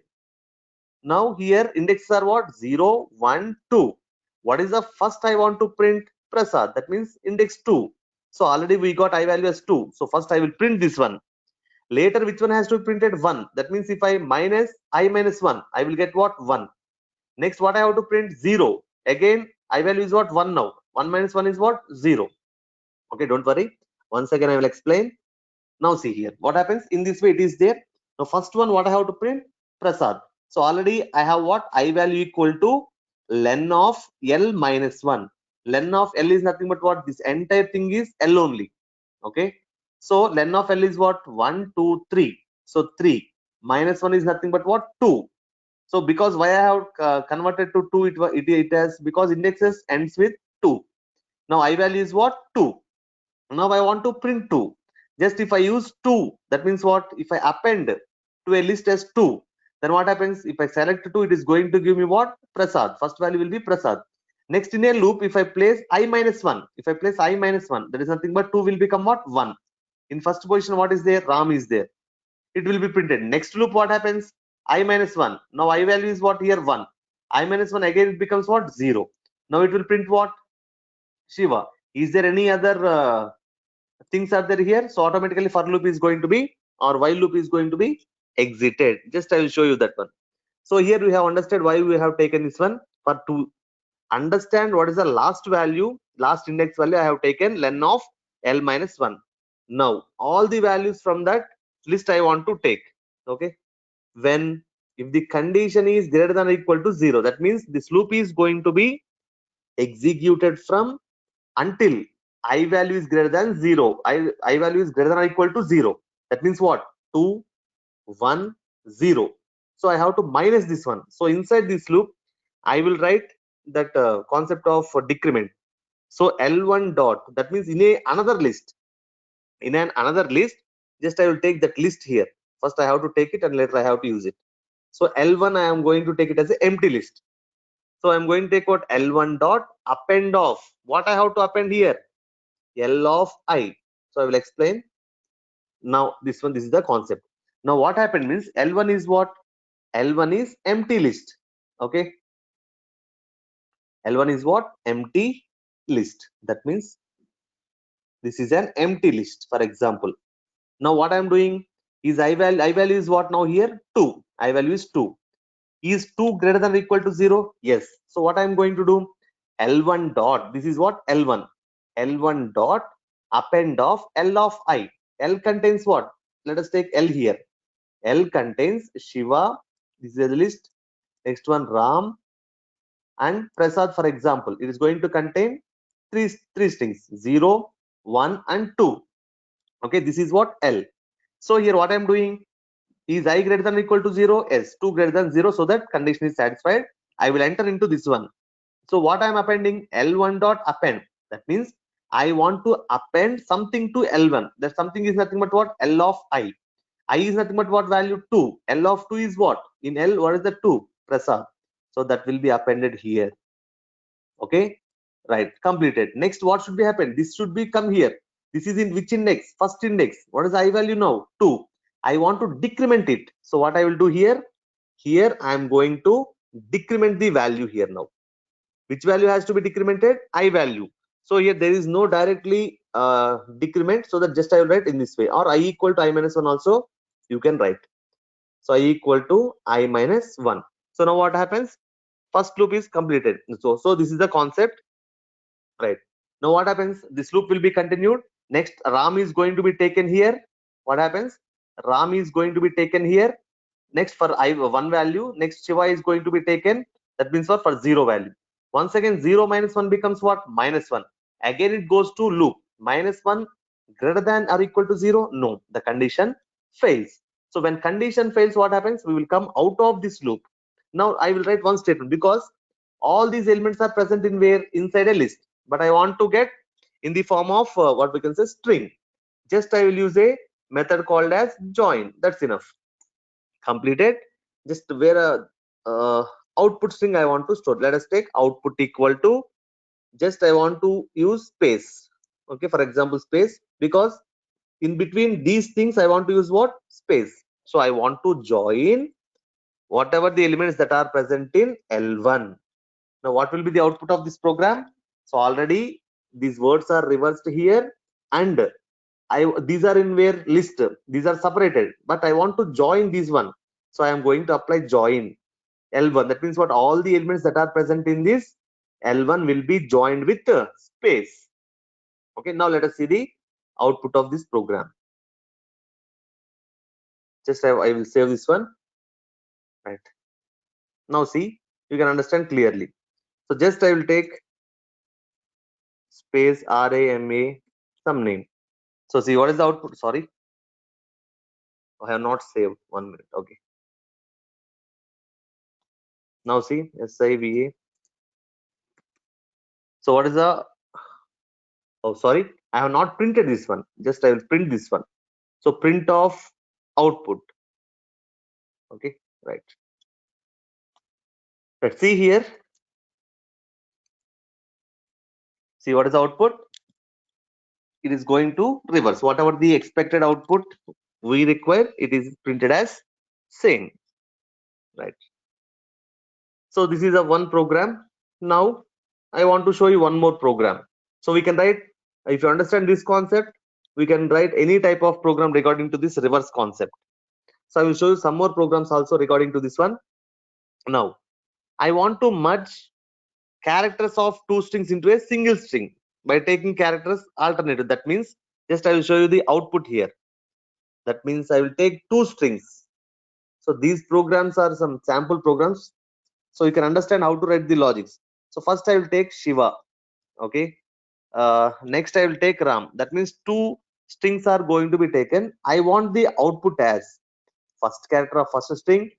Now here indexes are what? 0 1 2. What is the first I want to print? Prasad, that means index 2. So already we got I value as 2. So first I will print this one. Later, which one has to be printed? 1. That means if I minus I minus 1, I will get what? 1. Next, what I have to print? 0. Again, I value is what? 1 now. 1 minus 1 is what? 0. Okay, don't worry. Once again, I will explain. Now see here. What happens? In this way, it is there. Now, first one, what I have to print? Prasad. So already I have what? I value equal to len of L minus 1. Len of L is nothing but what? This entire thing is L only. Okay. So len of L is what? 1, 2, 3. So 3 minus 1 is nothing but what? 2. So because why I have converted to 2, it has because indexes ends with 2. Now I value is what? 2. Now I want to print 2. Just if I use 2, that means what? If I append to a list as 2, then what happens? If I select 2, it is going to give me what? Prasad. First value will be Prasad. Next in a loop, if I place I minus 1, if I place I minus 1, that is nothing but 2 will become what? 1. In first position, what is there? Ram is there. It will be printed. Next loop, what happens? I minus 1. Now I value is what here? 1. I minus 1 again it becomes what? 0. Now it will print what? Shiva. Is there any other things are there here? So automatically for loop is going to be, or while loop is going to be exited. Just I will show you that one. So here we have understood why we have taken this one. For to understand what is the last value, last index value, I have taken len of L minus 1. Now all the values from that list I want to take. Okay. When if the condition is greater than or equal to 0, that means this loop is going to be executed from until I value is greater than 0. I value is greater than or equal to 0. That means what? 2, 1, 0. So I have to minus this one. So inside this loop, I will write that concept of decrement. So L1 dot, that means in another list. In another list, just I will take that list here. First I have to take it and later I have to use it. So L1 I am going to take it as an empty list. So I'm going to take what? L1 dot append of. What I have to append here? L of I. So I will explain. Now this is the concept. Now what happened means L1 is what? L1 is empty list. Okay. L1 is what? Empty list. That means this is an empty list, for example. Now what I am doing is I value is what now here? 2. I value is 2. Is 2 greater than or equal to 0? Yes. So what I am going to do? L1 dot. This is what? L1. L1 dot append of L of I. L contains what? Let us take L here. L contains Shiva. This is the list. Next one Ram and Prasad, for example. It is going to contain three strings 0, 1 and 2. Okay, this is what? L. So here what I am doing is I greater than or equal to 0? Yes, 2 greater than 0, so that condition is satisfied. I will enter into this one. So what I am appending? L1 dot append. That means I want to append something to L1. That something is nothing but what? L of I. I is nothing but what value? 2. L of 2 is what? In L, what is the 2? Prasad. So that will be appended here. Okay, right, completed. Next, what should be happen? This should be come here. This is in which index? First index. What is the I value now? 2. I want to decrement it. So what I will do here? Here I am going to decrement the value here now. Which value has to be decremented? I value. So here there is no directly decrement, so that just I will write in this way, or I equal to I minus 1 also you can write. So I equal to I minus 1. So now what happens? First loop is completed. So this is the concept, right? Now what happens? This loop will be continued. Next Ram is going to be taken here. What happens? Ram is going to be taken here. Next for I 1 value. Next Shiva is going to be taken. That means for 0 value. Once again 0 minus 1 becomes what? Minus 1. Again it goes to loop. Minus 1 greater than or equal to 0? No, the condition fails. So when condition fails, what happens? We will come out of this loop. Now I will write one statement because all these elements are present in where? Inside a list. But I want to get in the form of what we can say string. Just I will use a method called as join. That's enough. Completed. Just where a output string I want to store. Let us take output equal to, just I want to use space. Okay, for example space, because in between these things I want to use what? Space. So I want to join whatever the elements that are present in L1. Now what will be the output of this program? So already these words are reversed here, and these are in where list, these are separated, but I want to join these one. So I am going to apply join L1. That means what, all the elements that are present in this L1 will be joined with space. Okay, now let us see the output of this program. Just I will save this one. Right. Now see, you can understand clearly. So just I will take space RAMA some name. So see what is the output. Sorry, I have not saved. 1 minute. Okay. Now see SIVA. So what is the, oh sorry, I have not printed this one. Just I will print this one. So print of output. Okay, right. Let's see here. See what is the output. It is going to reverse. Whatever the expected output we require, it is printed as same. Right. So this is a one program. Now I want to show you one more program. So we can write, if you understand this concept, we can write any type of program regarding to this reverse concept. So I will show you some more programs also regarding to this one. Now I want to merge characters of two strings into a single string by taking characters alternative. That means just I will show you the output here. That means I will take two strings. So these programs are some sample programs, so you can understand how to write the logics. So first I will take Shiva. Okay, next I will take Ram. That means two strings are going to be taken. I want the output as first character of first string,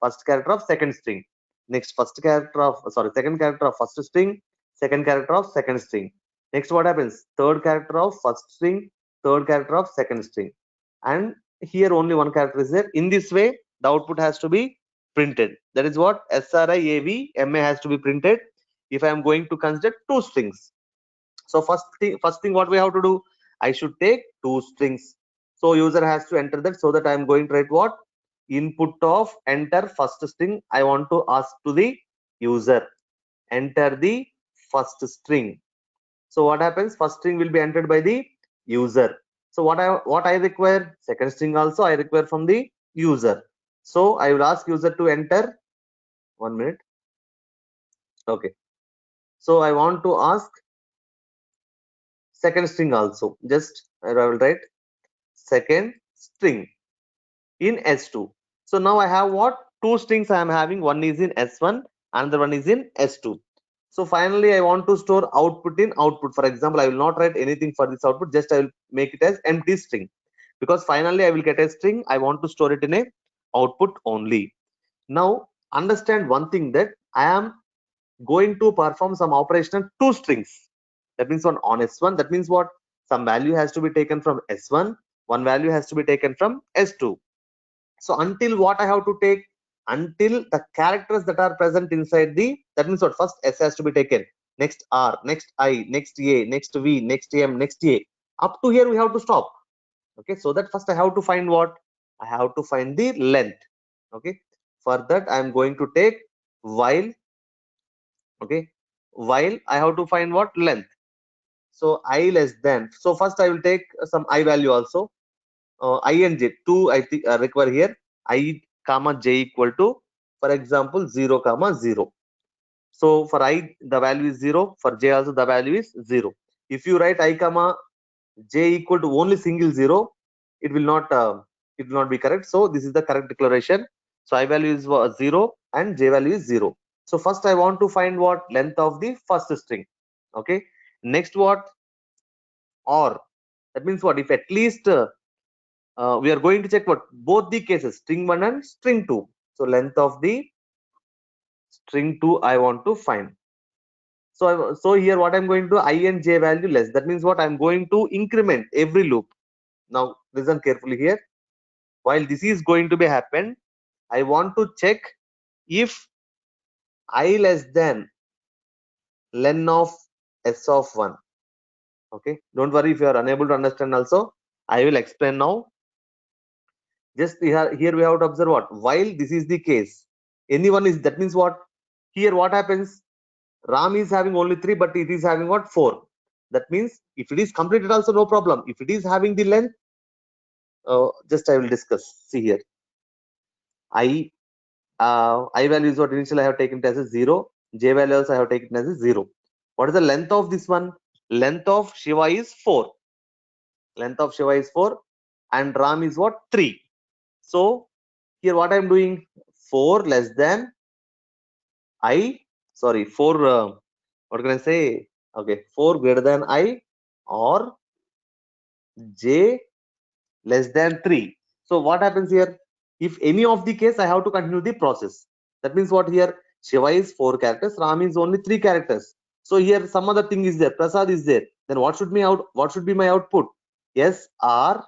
first character of second string, next first character of, sorry, second character of first string, second character of second string. Next what happens, third character of first string, third character of second string, and here only one character is there. In this way the output has to be printed. That is what SRIAVMA has to be printed if I am going to consider two strings. So first thing what we have to do, I should take two strings. So user has to enter that. So that I am going to write what, input of enter first string. I want to ask to the user, enter the first string. So what happens, first string will be entered by the user. So what I require, second string also I require from the user. So I will ask user to enter. 1 minute. Okay, so I want to ask second string also. Just I will write second string in S2. So now I have what, two strings I am having. One is in S1, another one is in S2. So finally I want to store output in output. For example, I will not write anything for this output, just I will make it as empty string, because finally I will get a string. I want to store it in a output only. Now understand one thing, that I am going to perform some operation on two strings. That means on S1, that means what, some value has to be taken from S1, one value has to be taken from S2. So until what I have to take, until the characters that are present inside the, that means what, first S has to be taken, next R, next I, next A, next V, next M, next A, up to here we have to stop. Okay, so that first I have to find what, I have to find the length. Okay, for that I am going to take while. Okay, while I have to find what, length. So I less than, so first I will take some I value also. I and j, two I think require here. I comma j equal to, for example, 0 comma 0. So for I the value is 0, for j also the value is 0. If you write I comma j equal to only single 0, it will not be correct. So this is the correct declaration. So I value is 0 and j value is 0. So first I want to find what, length of the first string. Okay, next what, or, that means what, if at least we are going to check what, both the cases, string 1 and string 2. So length of the string 2 I want to find. So here what I'm going to do, I and j value less. That means what, I'm going to increment every loop. Now listen carefully here. While this is going to be happen, I want to check if I less than len of s of 1. Okay, don't worry if you are unable to understand also, I will explain now. Just here we have to observe what, while this is the case, anyone is, that means what, here what happens, Ram is having only 3, but it is having what, 4. That means if it is completed also no problem. If it is having the length, just I will discuss. See here, I value is what initially I have taken it as a 0. J value also I have taken it as a 0. What is the length of this one? Length of Shiva is 4. Length of Shiva is 4 and Ram is what? 3. So here what I am doing? 4 less than 4 what can I say? Okay, 4 greater than I or J less than 3. So what happens here? If any of the case, I have to continue the process. That means what here? Shiva is 4 characters, Ram is only 3 characters. So here some other thing is there, Prasad is there. Then what should be my output? S R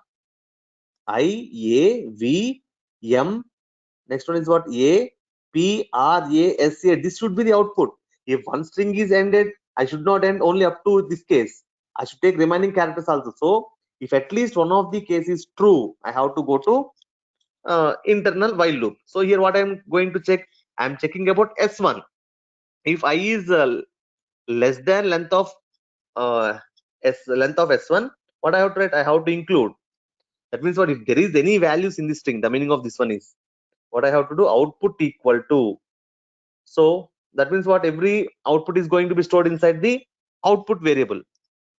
I A V M. Next one is what? A P R A S A. This should be the output. If one string is ended, I should not end only up to this case. I should take remaining characters also. So if at least one of the case is true, I have to go to internal while loop. So here what I'm going to check, I'm checking about S1. If I is less than length of S1, what I have to write? I have to include. That means what, if there is any values in the string, the meaning of this one is what I have to do, output equal to. So that means what, every output is going to be stored inside the output variable.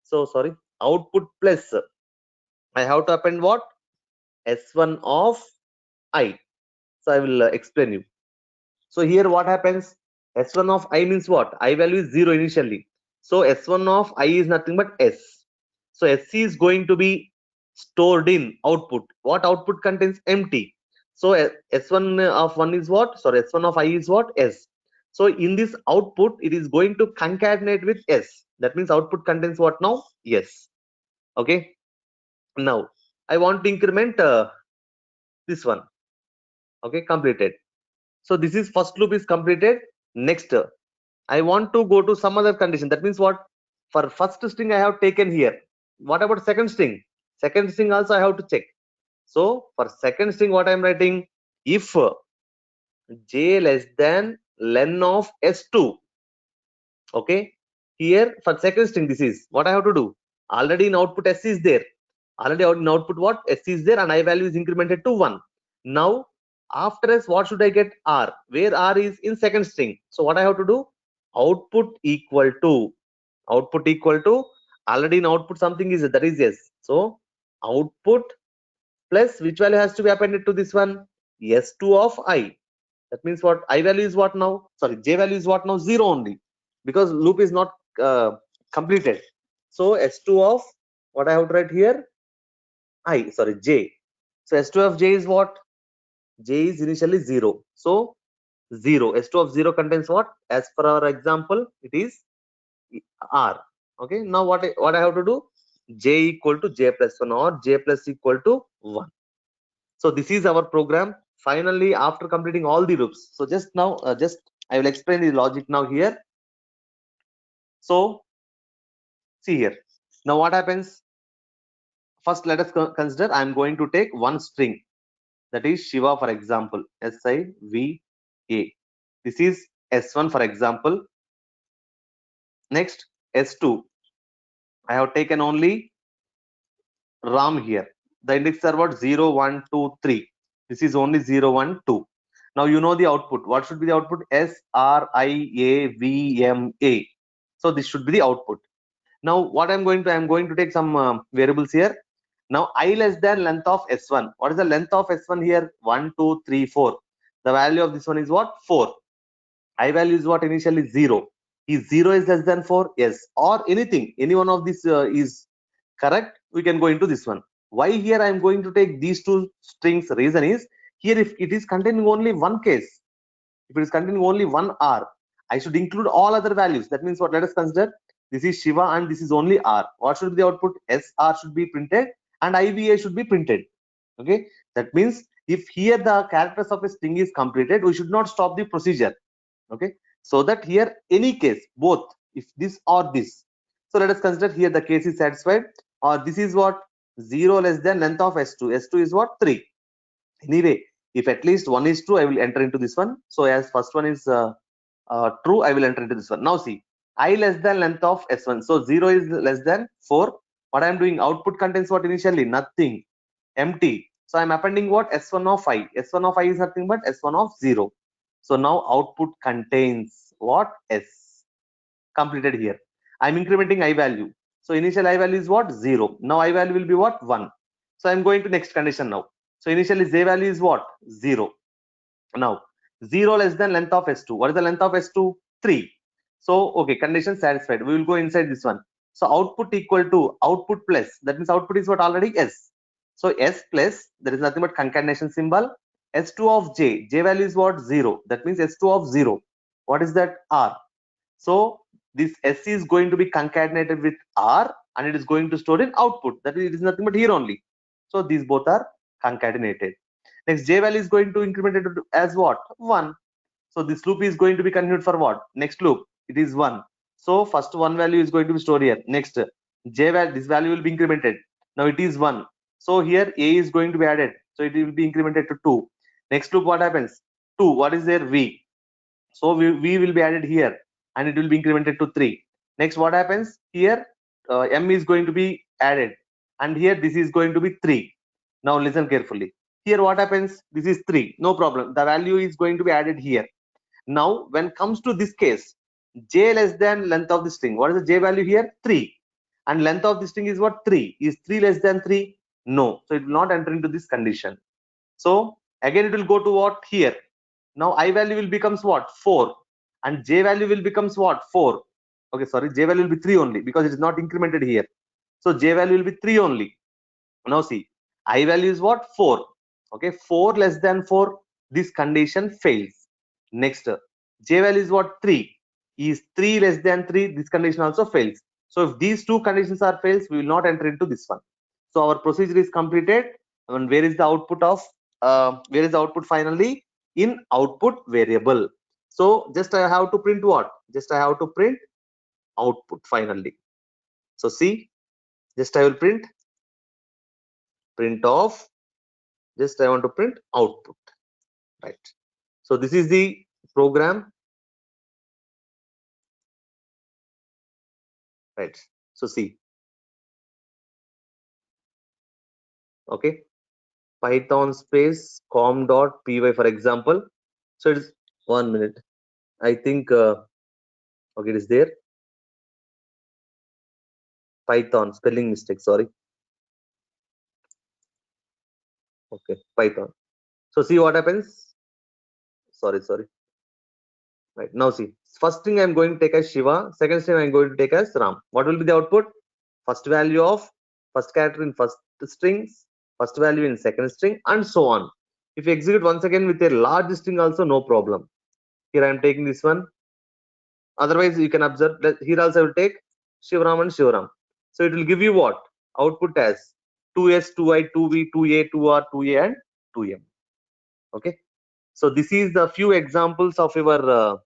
So sorry, output plus I have to append what, S1 of I. So I will explain you. So here what happens, S1 of I means what, I value is 0 initially. So S1 of I is nothing but S. So SC is going to be stored in output. What output contains empty. So S1 of 1 is what, sorry, S1 of I is what, S. So in this output, it is going to concatenate with S. That means output contains what now, yes. Okay. Now I want to increment this one. Okay, completed. So this is first loop is completed. Next, I want to go to some other condition. That means what? For first string I have taken here. What about second string? Second string also I have to check. So for second string, what I am writing? If j less than len of s2. Okay. Here for second string, this is what I have to do. Already in output s is there. Already in output what? S is there and I value is incremented to 1. Now after s, what should I get? R, where R is in second string. So what I have to do? Output equal to already in output something is, that is yes. So output plus which value has to be appended to this one? S2 of I. That means what? I value is what now? Sorry, J value is what now? 0 only, because loop is not completed. So S2 of what I have to write here? I, sorry, J. So S2 of J is what? J is initially 0. So 0. S2 of 0 contains what? As per our example, it is R. Okay. Now what I have to do? J equal to J plus 1 or J plus equal to 1. So this is our program. Finally, after completing all the loops. So just now, I will explain the logic now here. So see here. Now what happens? First, let us consider I am going to take one string, that is Shiva, for example, SIVA. This is S1, for example. Next, S2. I have taken only Ram here. The index are what? 0, 1, 2, 3. This is only 0, 1, 2. Now you know the output. What should be the output? SRIAVMA. So this should be the output. Now what I'm going to take some variables here. Now I less than length of S1. What is the length of S1 here? 1, 2, 3, 4. The value of this one is what? 4. I value is what? Initially 0. Is 0 is less than 4? Yes. Or anything. Any one of these is correct. We can go into this one. Why here I am going to take these two strings? Reason is, here if it is containing only one case, if it is containing only one R, I should include all other values. That means what? Let us consider this is Shiva and this is only R. What should be the output? SR should be printed and IVA should be printed. Okay. That means if here the characters of a string is completed, we should not stop the procedure. Okay. So that here any case, both, if this or this. So let us consider here the case is satisfied, or this is what? 0 less than length of S2. S2 is what? 3. Anyway, if at least one is true, I will enter into this one. So as first one is true, I will enter into this one. Now see, I less than length of S1. So 0 is less than 4. What I am doing? Output contains what initially? Nothing. Empty. So I am appending what? S1 of I. S1 of I is nothing but S1 of 0. So now output contains what? S. Completed here. I am incrementing I value. So initial I value is what? 0. Now I value will be what? 1. So I am going to next condition now. So initially J value is what? 0. Now 0 less than length of S2. What is the length of S2? 3. So okay, condition satisfied. We will go inside this one. So output equal to output plus, that means output is what? Already S. So S plus, there is nothing but concatenation symbol. S2 of J. J value is what? 0. That means S2 of 0. What is that? R. So this S is going to be concatenated with R and it is going to store in output. That is, it is nothing but here only. So these both are concatenated. Next, J value is going to increment it as what? 1. So this loop is going to be continued for what? Next loop, it is 1. So first one value is going to be stored here. Next, J value, this value will be incremented. Now it is 1. So here A is going to be added. So it will be incremented to 2. Next loop, what happens? 2. What is there? V. So V will be added here and it will be incremented to 3. Next, what happens? Here M is going to be added and here this is going to be 3. Now listen carefully. Here what happens? This is 3. No problem. The value is going to be added here. Now when comes to this case, J less than length of the string. What is the J value here? 3. And length of the string is what? 3. Is 3 less than 3? No. So it will not enter into this condition. So again it will go to what? Here. Now I value will becomes what? 4. And J value will becomes what? 4. Okay, sorry, J value will be 3 only because it is not incremented here. So J value will be 3 only. Now see, I value is what? 4. Okay, 4 less than 4. This condition fails. Next, J value is what? 3. Is 3 less than 3? This condition also fails. So if these two conditions are fails, we will not enter into this one. So our procedure is completed. And where is the output of? Where is the output finally? In output variable. So just I have to print what? Just I have to print output finally. So see, just I will print of. Just I want to print output, right? So this is the program, right? So see, okay, Python space com.py for example. So it's 1 minute. I think okay, it is there. Python spelling mistake. Sorry. Okay, Python. So see what happens. Sorry. Right now, see, first thing I'm going to take as Shiva. Second thing I'm going to take as Ram. What will be the output? First value of first character in first strings, first value in second string, and so on. If you execute once again with a large string, also no problem. Here I'm taking this one. Otherwise, you can observe that here also I will take Shivaram and Shivaram. So it will give you what? Output as 2s, 2i, 2v, 2a, 2r, 2a, and 2m. Okay. So this is the few examples of your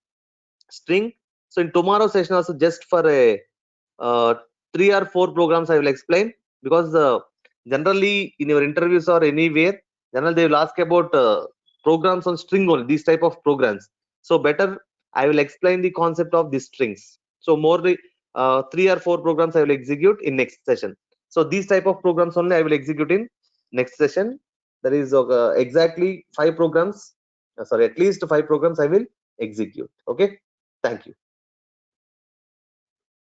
string. So in tomorrow session also, just for a 3 or 4 programs I will explain, because generally in your interviews or anywhere, generally they will ask about programs on string only, these type of programs. So better I will explain the concept of these strings. So more 3 or 4 programs I will execute in next session. So these type of programs only I will execute in next session. There is exactly 5 programs, sorry, at least 5 programs I will execute. Okay, thank you.